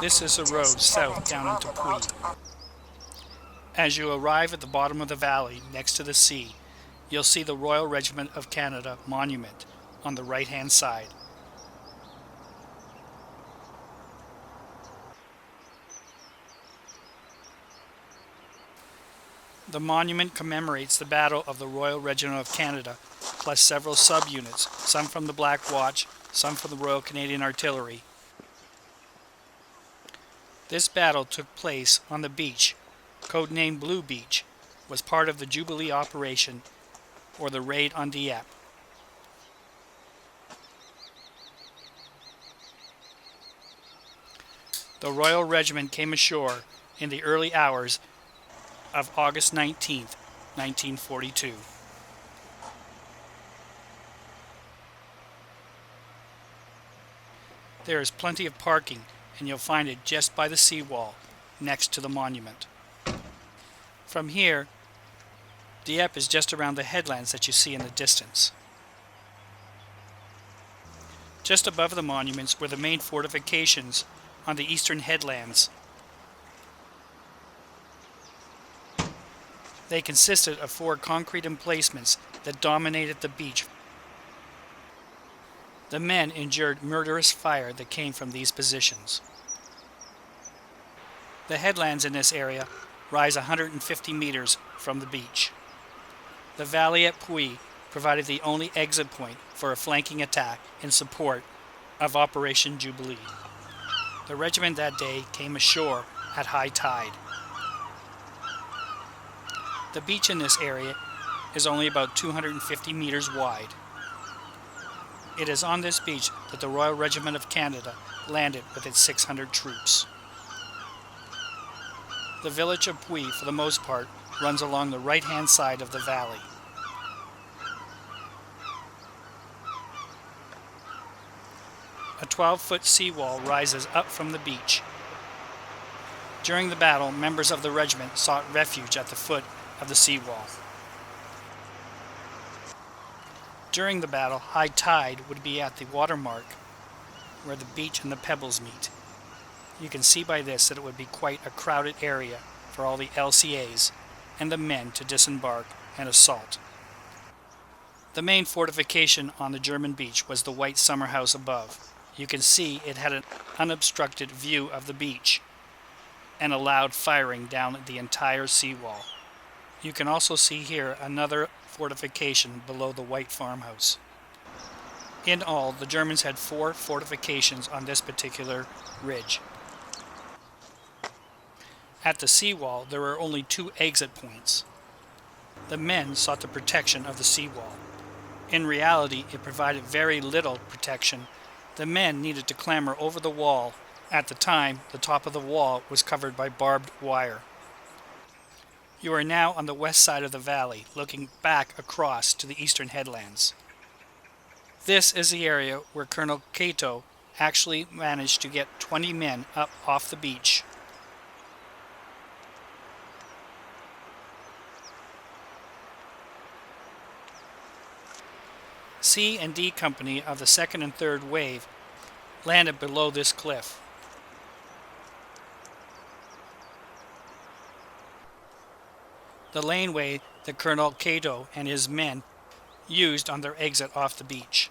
This is a road south down into Puy. As you arrive at the bottom of the valley next to the sea, you'll see the Royal Regiment of Canada monument on the right-hand side. The monument commemorates the Battle of the Royal Regiment of Canada, plus several subunits, some from the Black Watch, some from the Royal Canadian Artillery. This battle took place on the beach, codenamed Blue Beach, was part of the Jubilee operation, or the raid on Dieppe. The Royal Regiment came ashore in the early hours of August 19, 1942. There is plenty of parking, and you'll find it just by the seawall, next to the monument. From here, Dieppe is just around the headlands that you see in the distance. Just above the monuments were the main fortifications on the eastern headlands. They consisted of 4 concrete emplacements that dominated the beach. The men endured murderous fire that came from these positions. The headlands in this area rise 150 meters from the beach. The valley at Puy provided the only exit point for a flanking attack in support of Operation Jubilee. The regiment that day came ashore at high tide. The beach in this area is only about 250 meters wide. It is on this beach that the Royal Regiment of Canada landed with its 600 troops. The village of Puy, for the most part, runs along the right-hand side of the valley. A 12-foot seawall rises up from the beach. During the battle, members of the regiment sought refuge at the foot of the seawall. During the battle, high tide would be at the watermark where the beach and the pebbles meet. You can see by this that it would be quite a crowded area for all the LCAs and the men to disembark and assault. The main fortification on the German beach was the white summer house above. You can see it had an unobstructed view of the beach and allowed firing down the entire seawall. You can also see here another fortification below the white farmhouse. In all, the Germans had 4 fortifications on this particular ridge. At the seawall, there were only 2 exit points. The men sought the protection of the seawall. In reality, it provided very little protection. The men needed to clamber over the wall. At the time, the top of the wall was covered by barbed wire. You are now on the west side of the valley, looking back across to the eastern headlands. This is the area where Colonel Cato actually managed to get 20 men up off the beach. C and D Company of the 2nd and 3rd Wave landed below this cliff. The laneway that Colonel Cato and his men used on their exit off the beach.